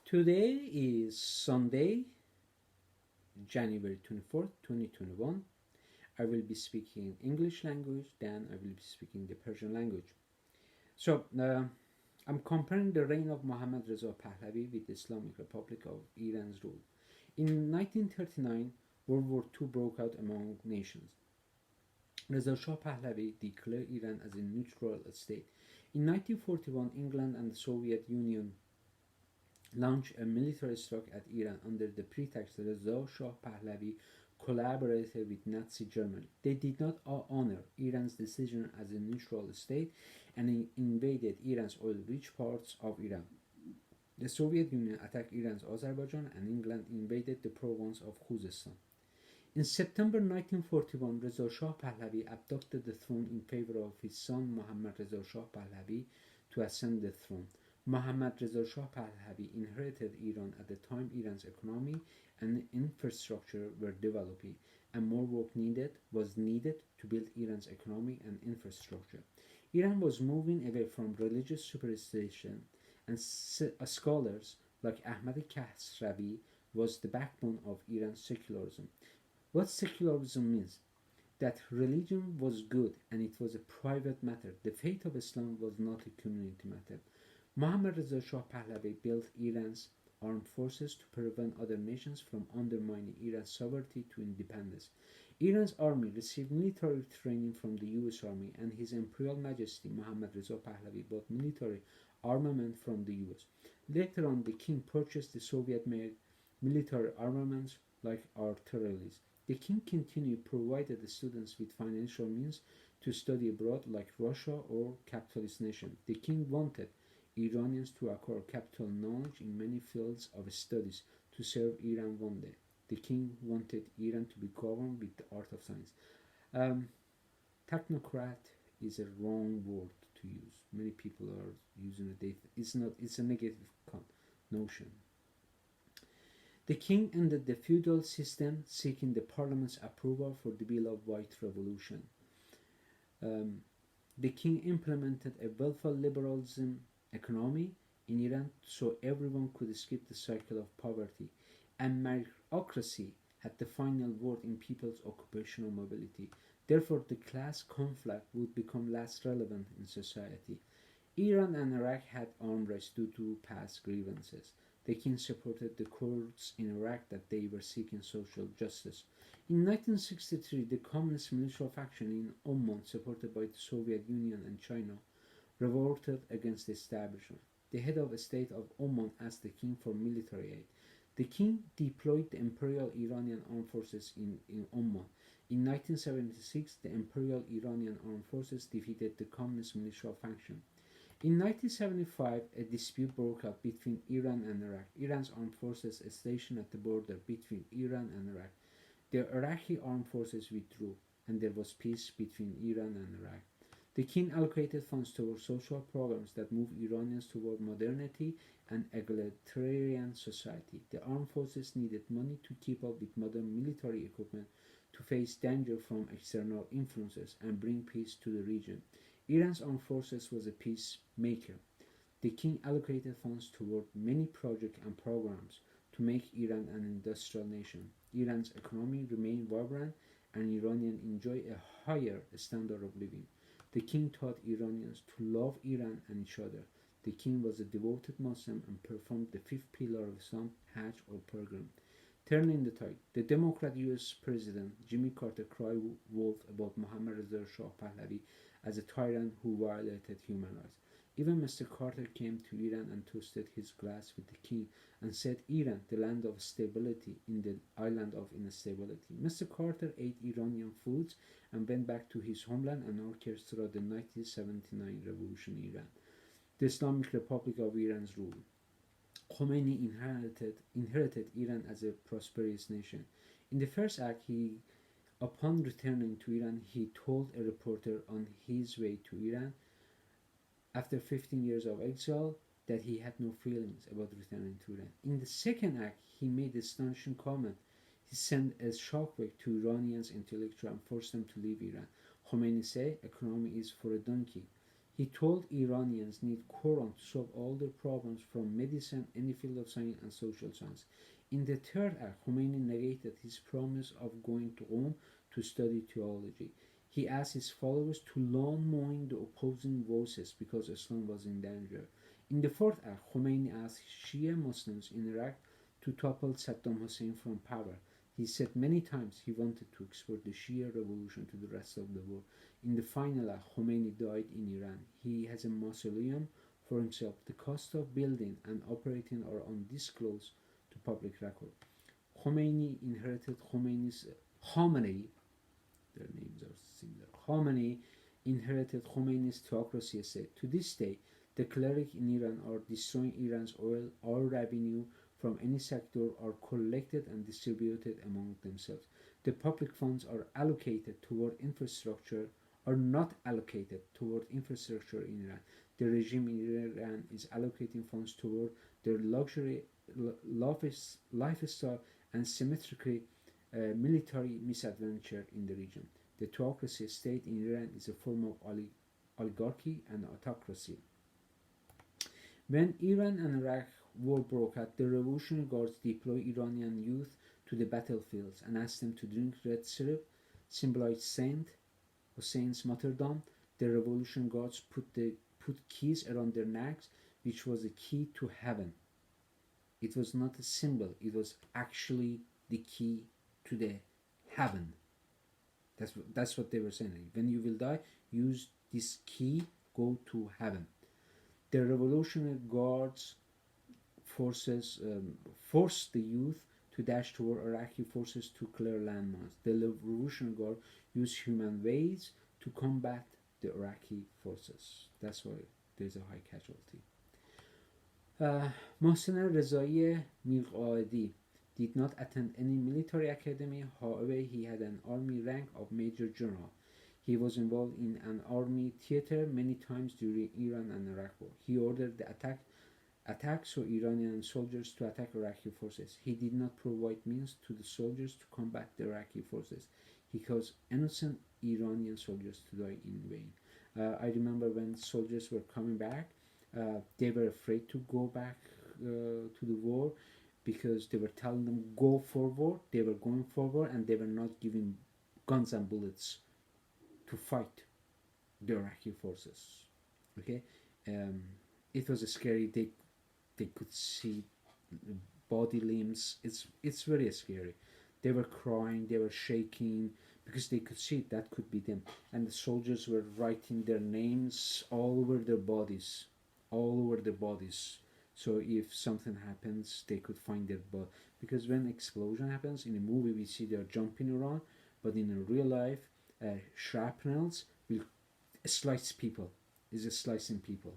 Today is Sunday, January 24th, 2021. I will be speaking English language, then I will be speaking the Persian language. So, I'm comparing the reign of Mohammad Reza Pahlavi with the Islamic Republic of Iran's rule. In 1939, World War II broke out among nations. Reza Shah Pahlavi declared Iran as a neutral state. In 1941, England and the Soviet Union launched a military strike at Iran under the pretext that Reza Shah Pahlavi collaborated with Nazi Germany. They did not honor Iran's decision as a neutral state and invaded Iran's oil-rich parts of Iran. The Soviet Union attacked Iran's Azerbaijan and England invaded the province of Khuzestan. In September 1941, Reza Shah Pahlavi abdicated the throne in favor of his son Mohammad Reza Shah Pahlavi to ascend the throne. Mohammad Reza Shah Pahlavi inherited Iran at the time Iran's economy and infrastructure were developing, and more work was needed to build Iran's economy and infrastructure. Iran was moving away from religious superstition, and scholars like Ahmad Khasravi was the backbone of Iran's secularism. What secularism means? That religion was good and it was a private matter. The faith of Islam was not a community matter. Mohammad Reza Shah Pahlavi built Iran's armed forces to prevent other nations from undermining Iran's sovereignty to independence. Iran's army received military training from the US Army, and His Imperial Majesty Mohammad Reza Pahlavi bought military armament from the US. Later on, the king purchased the Soviet-made military armaments like artillery. The king continued provided the students with financial means to study abroad like Russia or capitalist nation. The king wanted Iranians to acquire capital knowledge in many fields of studies to serve Iran one day. The king wanted Iran to be governed with the art of science. Technocrat is a wrong word to use. Many people are using it. It's not. It's a negative notion. The king ended the feudal system, seeking the parliament's approval for the Bill of White Revolution. The king implemented a welfare liberalism economy in Iran so everyone could escape the cycle of poverty, and meritocracy had the final word in people's occupational mobility. Therefore, the class conflict would become less relevant in society. Iran and Iraq had armed race due to past grievances. The king supported the Kurds in Iraq that they were seeking social justice. In 1963, the communist militia faction in Oman, supported by the Soviet Union and China, revolted against the establishment. The head of state of Oman asked the king for military aid. The king deployed the Imperial Iranian Armed Forces in Oman. In 1976, the Imperial Iranian Armed Forces defeated the communist militia faction. In 1975, a dispute broke out between Iran and Iraq. Iran's armed forces stationed at the border between Iran and Iraq. The Iraqi armed forces withdrew, and there was peace between Iran and Iraq. The king allocated funds towards social programs that moved Iranians toward modernity and egalitarian society. The armed forces needed money to keep up with modern military equipment, to face danger from external influences, and bring peace to the region. Iran's armed forces was a peacemaker. The king allocated funds toward many projects and programs to make Iran an industrial nation. Iran's economy remained vibrant, and Iranians enjoy a higher standard of living. The king taught Iranians to love Iran and each other. The king was a devoted Muslim and performed the fifth pillar of Islam, Hajj or pilgrim. Turning the tide, the Democrat US President Jimmy Carter cried wolf about Mohammad Reza Shah Pahlavi as a tyrant who violated human rights. Even Mr. Carter came to Iran and toasted his glass with the king and said Iran, the land of stability in the island of instability. Mr. Carter ate Iranian foods and went back to his homeland and orchestrated the 1979 revolution in Iran. The Islamic Republic of Iran's rule. Khomeini inherited Iran as a prosperous nation. In the first act, upon returning to Iran, he told a reporter on his way to Iran, after 15 years of exile, that he had no feelings about returning to Iran. In the second act, he made an astonishing comment. He sent a shockwave to Iranians intellectuals and forced them to leave Iran. Khomeini said, economy is for a donkey. He told Iranians need Quran to solve all their problems from medicine, any field of science, and social science. In the third act, Khomeini negated his promise of going to Qom to study theology. He asked his followers to learn knowing the opposing voices because Islam was in danger. In the fourth act, Khomeini asked Shia Muslims in Iraq to topple Saddam Hussein from power. He said many times he wanted to export the Shia revolution to the rest of the world. In the final act, Khomeini died in Iran. He has a mausoleum for himself. The cost of building and operating are undisclosed to public record. Khomeini inherited Khamenei, their names are similar. Khamenei inherited Khomeini's theocracy state. To this day, the clerics in Iran are destroying Iran's oil. All revenue from any sector are collected and distributed among themselves. The public funds are allocated toward infrastructure, are not allocated toward infrastructure in Iran. The regime in Iran is allocating funds toward their luxury lifestyle and symmetrically military misadventure in the region. The theocracy state in Iran is a form of oligarchy and autocracy. When Iran and Iraq war broke out, the Revolutionary Guards deployed Iranian youth to the battlefields and asked them to drink red syrup, symbolized Saint Hussein's martyrdom. The Revolutionary Guards put keys around their necks, which was a key to heaven. It was not a symbol, it was actually the key to the heaven. That's what they were saying. When you will die, use this key, go to heaven. The Revolutionary Guards forces forced the youth to dash toward Iraqi forces to clear landmines. The Revolutionary Guard used human ways to combat the Iraqi forces. That's why there's a high casualty. Mohammad Reza Shah did not attend any military academy. However, he had an army rank of Major General. He was involved in an army theater many times during Iran and Iraq war. He ordered the attack so Iranian soldiers to attack Iraqi forces. He did not provide means to the soldiers to combat the Iraqi forces. He caused innocent Iranian soldiers to die in vain. I remember when soldiers were coming back, they were afraid to go back to the war because they were telling them go forward. They were going forward and they were not giving guns and bullets to fight the Iraqi forces. Okay, it was scary. They could see body limbs. It's very scary. They were crying. They were shaking because they could see that could be them. And the soldiers were writing their names all over their bodies, So if something happens, they could find their body. Because when explosion happens in a movie, we see they're jumping around, but in a real life, shrapnels will slice people. Is slicing people.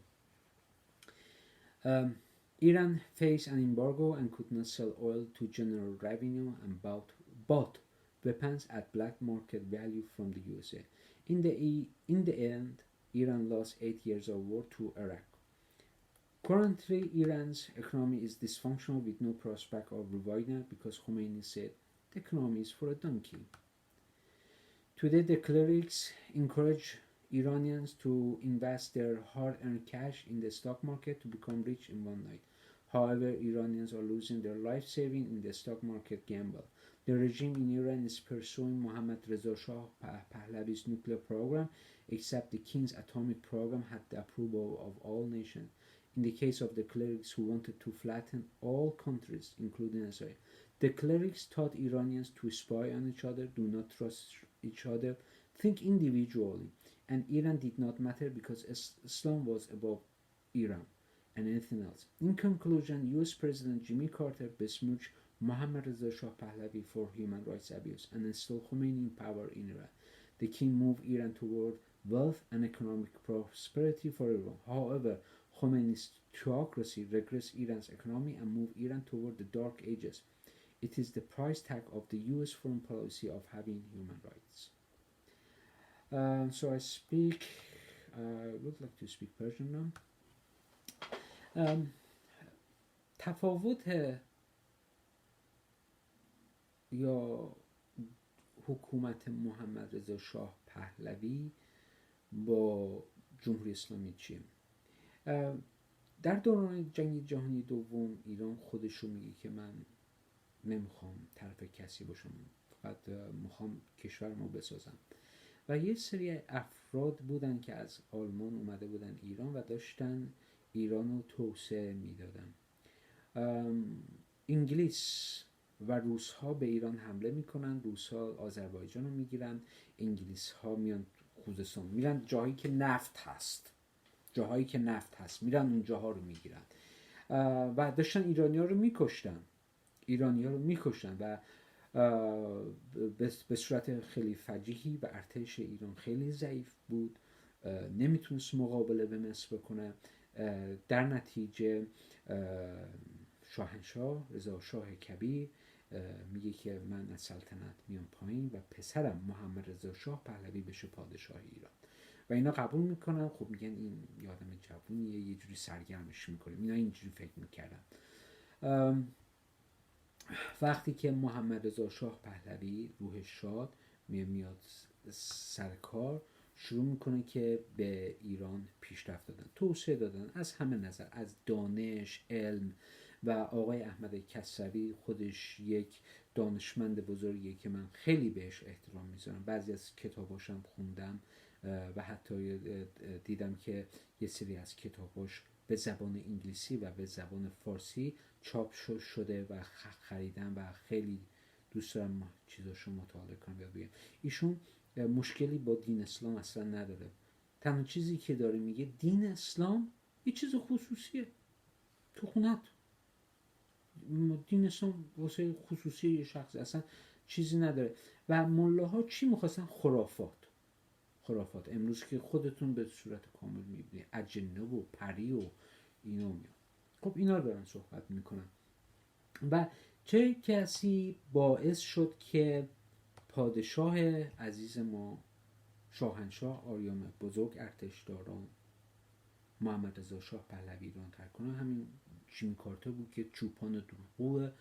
Iran faced an embargo and could not sell oil to generate revenue and bought weapons at black market value from the USA. In the end, Iran lost 8 years of war to Iraq. Currently, Iran's economy is dysfunctional with no prospect of revival because Khomeini said the economy is for a donkey. Today, the clerics encourage Iranians to invest their hard-earned cash in the stock market to become rich in one night. However, Iranians are losing their life saving in the stock market gamble. The regime in Iran is pursuing Mohammad Reza Shah Pahlavi's nuclear program, except the king's atomic program had the approval of all nations. In the case of the clerics who wanted to flatten all countries, including Israel, the clerics taught Iranians to spy on each other, do not trust each other, think individually, and Iran did not matter because Islam was above Iran and anything else. In conclusion, US President Jimmy Carter besmirched Mohammad Reza Shah Pahlavi for human rights abuse and installed Khomeini in power in Iran. The king moved Iran toward wealth and economic prosperity for everyone. However, Khomeini's theocracy regressed Iran's economy and moved Iran toward the dark ages. It is the price tag of the US foreign policy of having human rights. So I would like to speak Persian now. تفاوت یا حکومت محمد رضا شاه پهلوی با جمهوری اسلامی چیه. در دوران جنگ جهانی دوم ایران خودش رو میگه که من نمیخوام طرف کسی باشم، فقط میخوام کشورمو بسازم. و یه سری افراد بودن که از آلمان اومده بودن ایران و داشتن ایران رو توسعه میدادن. انگلیس و روس ها به ایران حمله میکنن، روس ها آذربایجان رو میگیرن، انگلیس ها میان خوزستان، میرن جاهایی که نفت هست میرن اون جاها رو میگیرن و داشتن ایرانی‌ها رو میکشتن و به صورت خیلی فجیحی و ارتش ایران خیلی ضعیف بود، نمیتونست مقابله به مصر بکنه. در نتیجه شاهنشاه رضا شاه کبیر میگه که من از سلطنت میام پایین و پسرم محمد رضا شاه پهلوی بشه پادشاه ایران. و اینا قبول میکنن. خب میگن این یه آدم جوونیه، یه جوری سرگرمش میکنه. اینا اینجوری فکر میکردن. وقتی که محمد رضا شاه پهلوی روحش شاد میاد سر کار، شروع میکنه که به ایران پیشرفت دادن، توسعه دادن از همه نظر، از دانش، علم. و آقای احمد کسروی خودش یک دانشمند بزرگیه که من خیلی بهش احترام میذارم. بعضی از کتاباشم خوندم و حتی دیدم که یه سری از کتاباش به زبان انگلیسی و به زبان فارسی چاپ شده و خریدم و خیلی دوست دارم چیزاشو مطالعه کنم. بگم ایشون مشکلی با دین اسلام اصلا نداره. تنها چیزی که داره میگه دین اسلام یه چیز خصوصیه تو خونت. دین اسلام واسه خصوصی یه شخص اصلا چیزی نداره. و ملاها چی میخواستن؟ خرافات امروز که خودتون به صورت کامل میبینید، اجنه و پری و اینا میاد. خب اینا دارن صحبت میکنن. و چه کسی باعث شد که پادشاه عزیز ما شاهنشاه آریام بزرگ ارتشداران محمد رضا شاه پهلوی ایران ترک کنه؟ همین جیمی کارتر بود که چوپان دروغگوه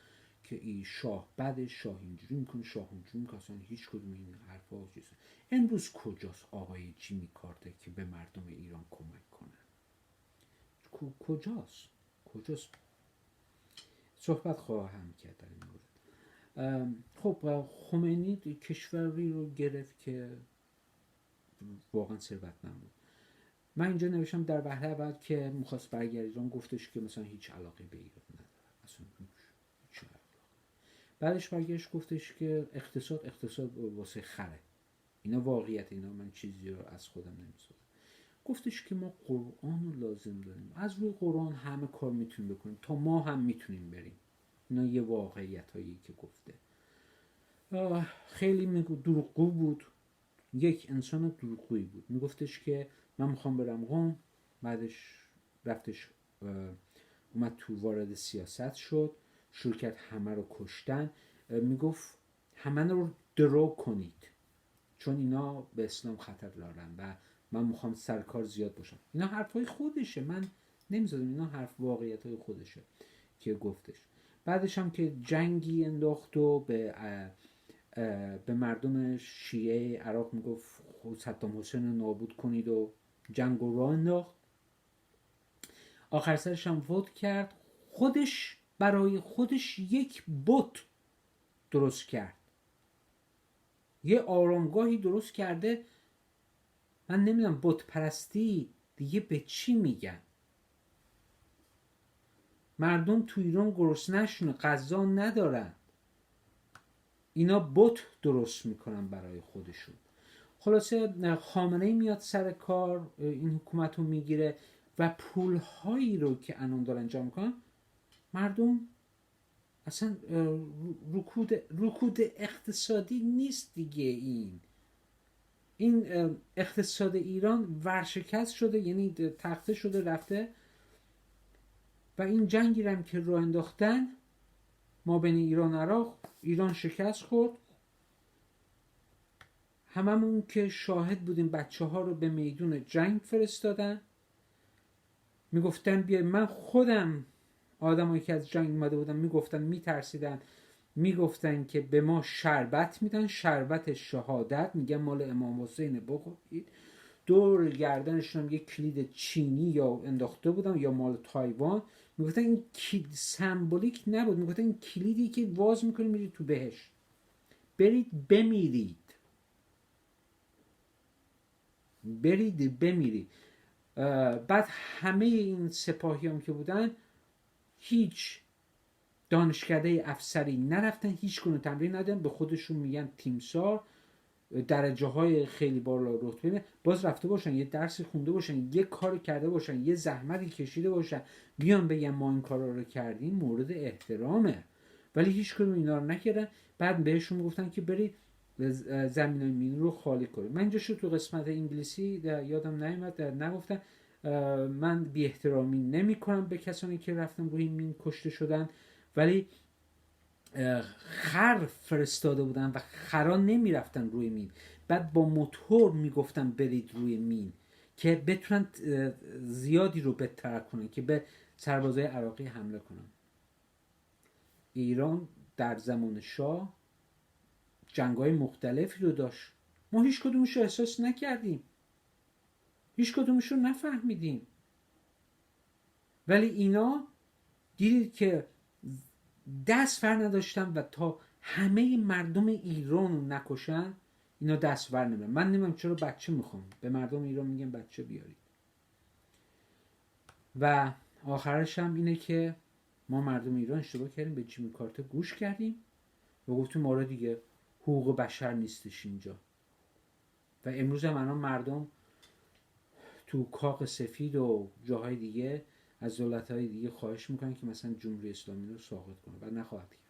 که این شاه بده، شاه اینجوری میکنه، شاه اونجوری میکنه، اصلا هیچ کدوم این حرفا چیزه. امروز کجاست آقای جیمی کارتر که به مردم ایران کمک کنه؟ کجاست؟ صحبت خواهم کرد در این مورد. خب خمینی کشوری رو گرفت که واقعا ثروتمند بود. من اینجا نوشتم در وهله اول که میخواست برگرد ایران گفتش که مثلا هیچ علاقه به ایران نداره، اصلا هیچ علاقه. بعدش برگشت گفتش که اقتصاد واسه خره. اینا واقعیت، اینا من چیزی رو از خودم نمیسازم. گفتش که ما قرآن رو لازم داریم، از روی قرآن همه کار میتونیم بکنیم، تا ما هم میتونیم بریم. اینا یه واقعیت هایی که گفته. خیلی دروغگو بود، یک انسان دروغگویی بود. میگفتش که من میخوام برم قم، بعدش رفتش اومد تو وارد سیاست شد، شروع کرد همه رو کشتن. میگفت همه رو درو کنید چون اینا به اسلام خطر دارن و من میخوام سرکار زیاد باشم. اینا حرفای خودشه، من نمیذارم، اینا حرف واقعیتای خودشه که گفتش. بعدش هم که جنگی انداخت و به مردم شیعه عراق میگفت صدام حسین رو نابود کنید و جنگ رو راه انداخت. آخر سرش هم فوت کرد. خودش برای خودش یک بت درست کرد، یه آرامگاهی درست کرده. من نمیدونم بت پرستی دیگه به چی میگن. مردم تو ایران گرسنه‌شونه، غذا ندارن، اینا بت درست میکنن برای خودشون. خلاصه خامنه‌ای میاد سر کار، این حکومت رو میگیره و پولهایی رو که الان دارن جمع میکنن، مردم اصلا رکود اقتصادی نیست دیگه. این اقتصاد ایران ورشکست شده، یعنی تخته شده رفته. و این جنگی هم که راه انداختن ما بین ایران و عراق، ایران شکست خورد. هممون که شاهد بودیم، بچه ها رو به میدون جنگ فرستادن، میگفتن بیا. من خودم آدمایی که از جنگ اومده بودن میگفتن، میترسیدن، میگفتن که به ما شربت میدن، شربت شهادت، میگن مال امام حسین بخورید. دور گردنشون هم یک کلید چینی یا انداخته بودن یا مال تایوان. میگفتن این سمبولیک نبود، میگفتن این کلیدی که واز میکنی میرید تو بهشت، برید بمیرید، برید بمیرید. بعد همه این سپاهی هم که بودن هیچ دانشکده افسری نرفتن، هیچ گونه تمرین ندادن، به خودشون میگن تیمسار، درجه های خیلی بالا رتبه، باز رفته باشن یه درسی خونده باشن، یه کاری کرده باشن، یه زحمتی کشیده باشن، بیان بگن ما این کارا رو کردیم، مورد احترامه. ولی هیچ کدوم اینا رو نکردن. بعد بهشون گفتن که برید زمینای مین رو خالی کنید. من اینجا شد تو قسمت انگلیسی یادم نیامد نگفتم، من بی احترامی نمی کنم به کسانی که رفتن روی مین کشته شدن، ولی خر فرستاده بودن و خرا نمی رفتن روی مین، بعد با موتور می گفتن برید روی مین که بتونن زیادی رو بترک کنن که به سربازای عراقی حمله کنن. ایران در زمان شاه جنگ‌های مختلفی رو داشت، ما هیچ کدومش رو احساس نکردیم، هیچ کدومش رو نفهمیدیم، ولی اینا دیدید که دست ور نداشتن و تا همه مردم ایران رو نکشن اینا دست ور نمیدن. من نمیدونم چرا بچه میخوام، به مردم ایران میگن بچه بیارید. و آخرش هم اینه که ما مردم ایران اشتباه کردیم، به جیمی کارتر گوش کردیم و گفتیم آره دیگه حقوق بشر نیستش اینجا. و امروز هم الان مردم تو کاخ سفید و جاهای دیگه از دولت‌های دیگه خواهش میکنن که مثلا جمهوری اسلامی رو ساقط کنه و نخواهد کرد.